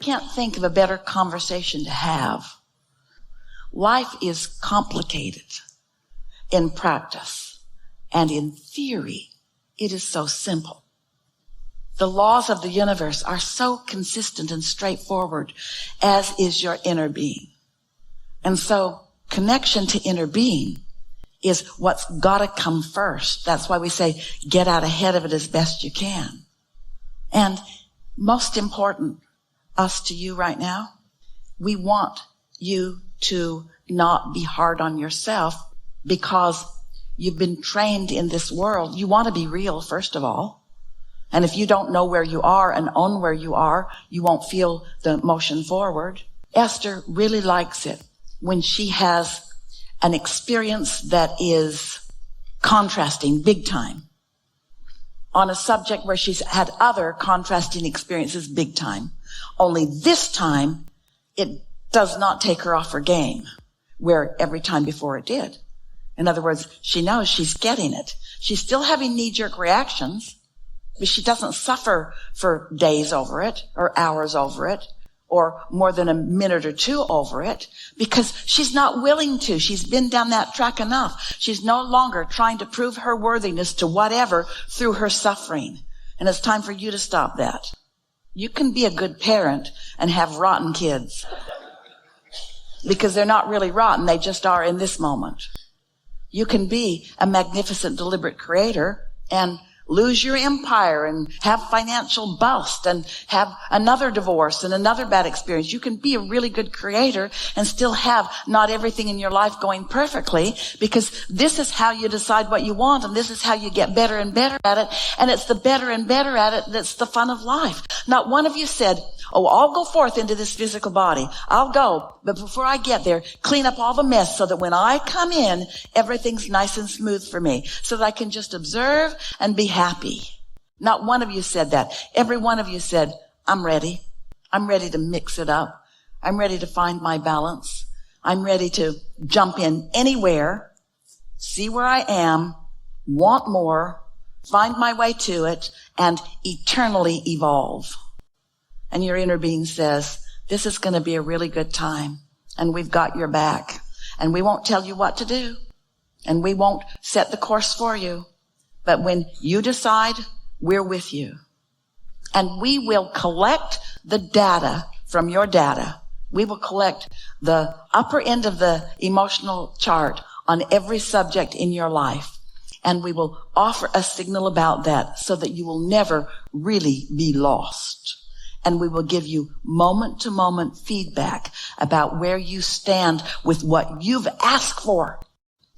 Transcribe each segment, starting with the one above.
can't think of a better conversation to have. Life is complicated in practice, and in theory, it is so simple. The laws of the universe are so consistent and straightforward, as is your inner being. And so connection to inner being is what's got to come first. That's why we say, get out ahead of it as best you can. And most important, us to you right now, we want you to not be hard on yourself because you've been trained in this world. You want to be real, first of all. And if you don't know where you are and own where you are, you won't feel the motion forward. Esther really likes it when she has an experience that is contrasting big time on a subject where she's had other contrasting experiences big time. Only this time, it does not take her off her game, where every time before it did. In other words, she knows she's getting it. She's still having knee-jerk reactions, but she doesn't suffer for days over it or hours over it or more than a minute or two over it, because she's not willing to. She's been down that track enough. She's no longer trying to prove her worthiness to whatever through her suffering. And it's time for you to stop that. You can be a good parent and have rotten kids, because they're not really rotten. They just are in this moment. You can be a magnificent, deliberate creator and lose your empire and have financial bust and have another divorce and another bad experience. You can be a really good creator and still have not everything in your life going perfectly, because this is how you decide what you want, and this is how you get better and better at it. And it's the better and better at it that's the fun of life. Not one of you said, oh, I'll go forth into this physical body. I'll go, but before I get there, clean up all the mess so that when I come in, everything's nice and smooth for me, so that I can just observe and be happy. Not one of you said that. Every one of you said, I'm ready. I'm ready to mix it up. I'm ready to find my balance. I'm ready to jump in anywhere, see where I am, want more, find my way to it, and eternally evolve. And your inner being says, this is going to be a really good time, and we've got your back, and we won't tell you what to do, and we won't set the course for you. But when you decide, we're with you. And we will collect the data from your data. We will collect the upper end of the emotional chart on every subject in your life. And we will offer a signal about that so that you will never really be lost. And we will give you moment-to-moment feedback about where you stand with what you've asked for.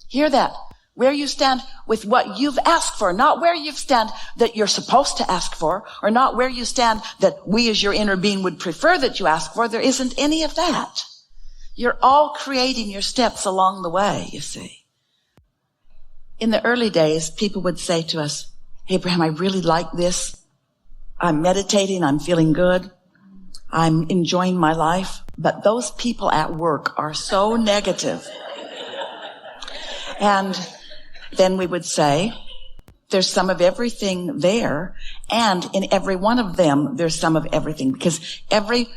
Hear that? Where you stand with what you've asked for, not where you stand that you're supposed to ask for, or not where you stand that we as your inner being would prefer that you ask for. There isn't any of that. You're all creating your steps along the way, you see. In the early days, people would say to us, Abraham, I really like this. I'm meditating. I'm feeling good. I'm enjoying my life. But those people at work are so negative. And then we would say, there's some of everything there, and in every one of them, there's some of everything, because every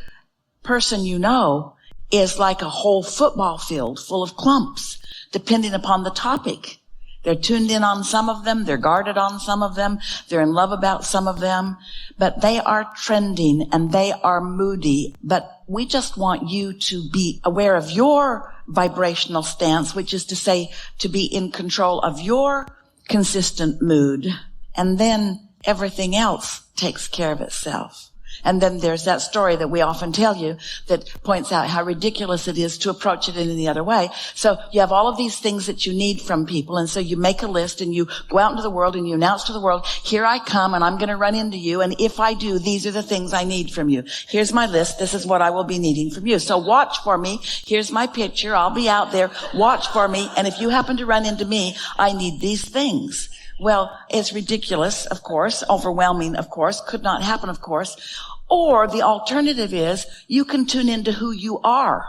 person you know is like a whole football field full of clumps, depending upon the topic. They're tuned in on some of them, they're guarded on some of them, they're in love about some of them, but they are trending and they are moody. But we just want you to be aware of your vibrational stance, which is to say, to be in control of your consistent mood. And then everything else takes care of itself. And then there's that story that we often tell you that points out how ridiculous it is to approach it in any other way. So you have all of these things that you need from people. And so you make a list and you go out into the world and you announce to the world, here I come and I'm going to run into you. And if I do, these are the things I need from you. Here's my list. This is what I will be needing from you. So watch for me. Here's my picture. I'll be out there. Watch for me. And if you happen to run into me, I need these things. Well, it's ridiculous, of course, overwhelming, of course, could not happen, of course. Or the alternative is you can tune into who you are,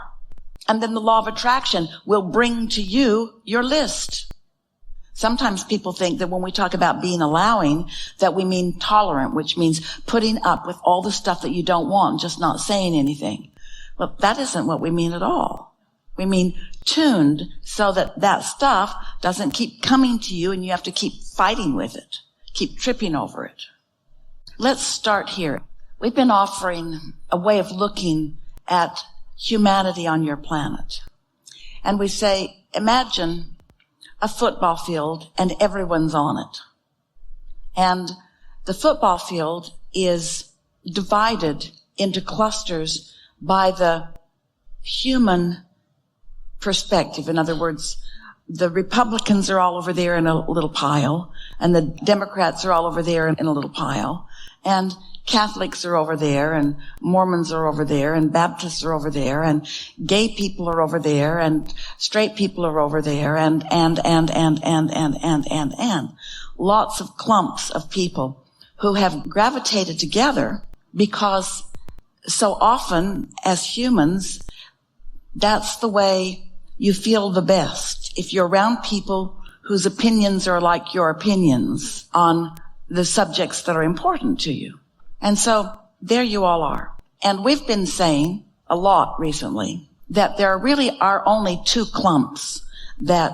and then the law of attraction will bring to you your list. Sometimes people think that when we talk about being allowing, that we mean tolerant, which means putting up with all the stuff that you don't want, just not saying anything. Well, that isn't what we mean at all. We mean tuned so that that stuff doesn't keep coming to you and you have to keep fighting with it, keep tripping over it. Let's start here. We've been offering a way of looking at humanity on your planet. And we say, imagine a football field and everyone's on it. And the football field is divided into clusters by the human perspective. In other words, the Republicans are all over there in a little pile, and the Democrats are all over there in a little pile, and Catholics are over there, and Mormons are over there, and Baptists are over there, and gay people are over there, and straight people are over there, and. Lots of clumps of people who have gravitated together because so often as humans, that's the way you feel the best. If you're around people whose opinions are like your opinions on the subjects that are important to you. And so there you all are. And we've been saying a lot recently that there really are only two clumps that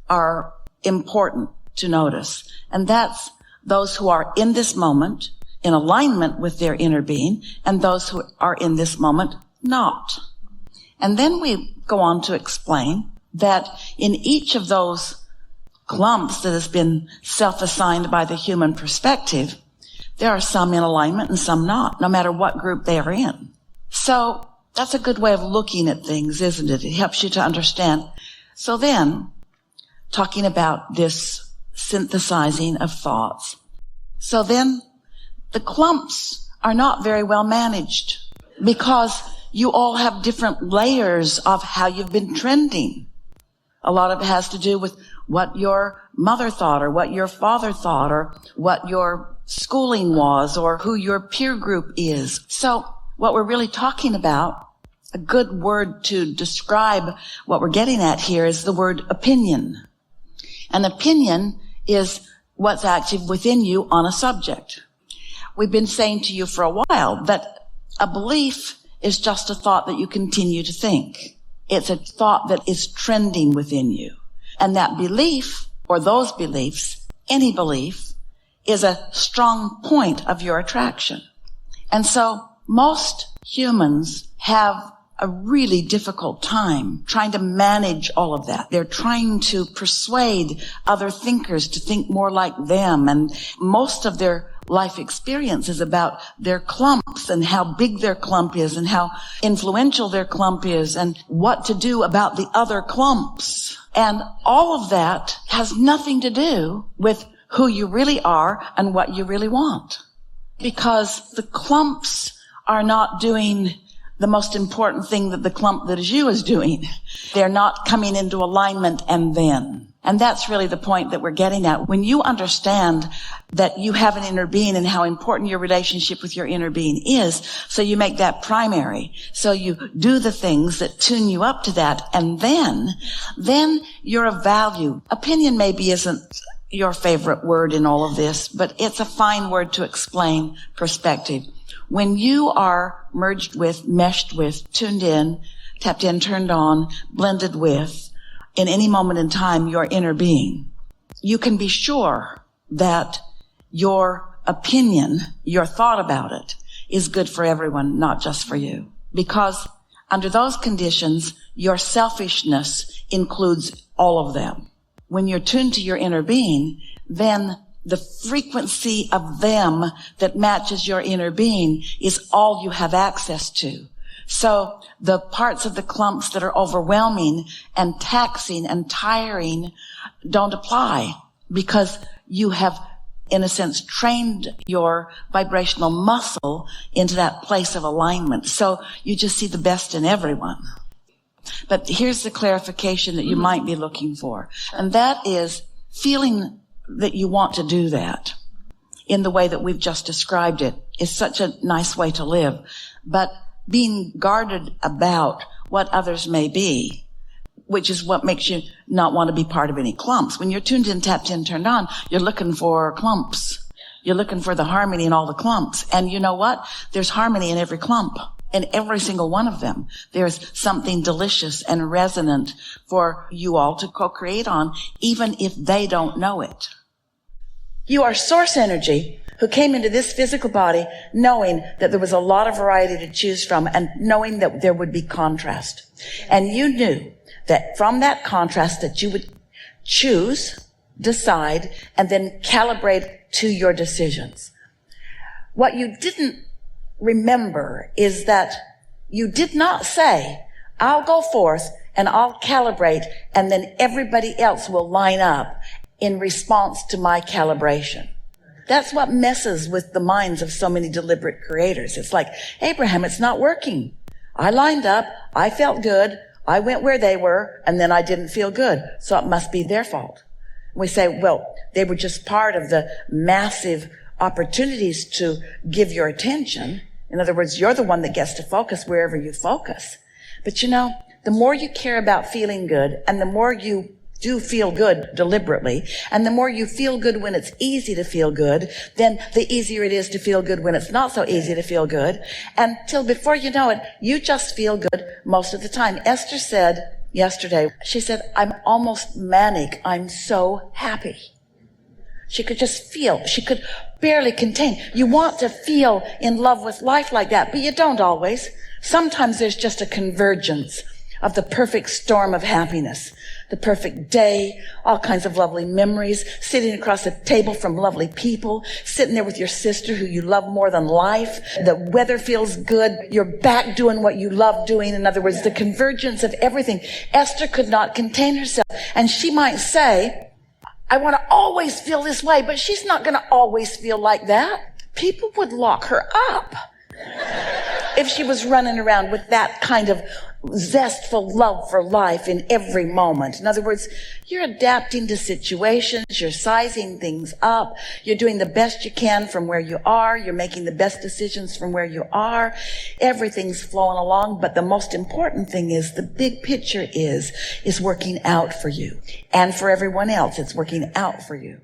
are important to notice. And that's those who are in this moment in alignment with their inner being and those who are in this moment not. And then we go on to explain that in each of those clumps that has been self-assigned by the human perspective, there are some in alignment and some not, no matter what group they are in. So that's a good way of looking at things, isn't it? It helps you to understand. So then, talking about this synthesizing of thoughts. So then, the clumps are not very well managed because you all have different layers of how you've been trending. A lot of it has to do with what your mother thought or what your father thought or what your schooling was or who your peer group is. So what we're really talking about, a good word to describe what we're getting at here is the word opinion. An opinion is what's active within you on a subject. We've been saying to you for a while that a belief is just a thought that you continue to think. It's a thought that is trending within you. And that belief, or those beliefs, any belief, is a strong point of your attraction. And so most humans have a really difficult time trying to manage all of that. They're trying to persuade other thinkers to think more like them. And most of their life experience is about their clumps and how big their clump is and how influential their clump is and what to do about the other clumps. And all of that has nothing to do with who you really are and what you really want. Because the clumps are not doing the most important thing that the clump that is you is doing. They're not coming into alignment and then. And that's really the point that we're getting at. When you understand that you have an inner being and how important your relationship with your inner being is, so you make that primary. So you do the things that tune you up to that. And then you're of value. Opinion maybe isn't your favorite word in all of this, but it's a fine word to explain perspective. When you are merged with, meshed with, tuned in, tapped in, turned on, blended with, in any moment in time, your inner being, you can be sure that your opinion, your thought about it, is good for everyone, not just for you. Because under those conditions, your selfishness includes all of them. When you're tuned to your inner being, then the frequency of them that matches your inner being is all you have access to. So the parts of the clumps that are overwhelming and taxing and tiring don't apply because you have, in a sense, trained your vibrational muscle into that place of alignment. So you just see the best in everyone. But here's the clarification that you might be looking for. And that is feeling that you want to do that in the way that we've just described it is such a nice way to live. But being guarded about what others may be, which is what makes you not want to be part of any clumps. When you're tuned in, tapped in, turned on, you're looking for clumps. You're looking for the harmony in all the clumps. And you know what? There's harmony in every clump. In every single one of them, there's something delicious and resonant for you all to co-create on, even if they don't know it. You are source energy who came into this physical body knowing that there was a lot of variety to choose from and knowing that there would be contrast. And you knew that from that contrast that you would choose, decide, and then calibrate to your decisions. What you didn't remember is that you did not say, I'll go forth and I'll calibrate and then everybody else will line up in response to my calibration. That's what messes with the minds of so many deliberate creators. It's like, Abraham, it's not working. I lined up. I felt good. I went where they were and then I didn't feel good. So it must be their fault. We say, well, they were just part of the massive opportunities to give your attention. In other words, you're the one that gets to focus wherever you focus. But you know, the more you care about feeling good and the more you do feel good deliberately, and the more you feel good when it's easy to feel good, then the easier it is to feel good when it's not so easy to feel good. Until before you know it, you just feel good most of the time. Esther said yesterday, she said, I'm almost manic. I'm so happy. She could just feel. She could barely contain. You want to feel in love with life like that, but you don't always. Sometimes there's just a convergence of the perfect storm of happiness, the perfect day, all kinds of lovely memories, sitting across a table from lovely people, sitting there with your sister who you love more than life. The weather feels good. You're back doing what you love doing. In other words, the convergence of everything. Esther could not contain herself. And she might say, I want to always feel this way, but she's not going to always feel like that. People would lock her up if she was running around with that kind of zestful love for life in every moment. In other words, you're adapting to situations, you're sizing things up, you're doing the best you can from where you are, you're making the best decisions from where you are. Everything's flowing along, but the most important thing is the big picture is working out for you. And for everyone else, it's working out for you.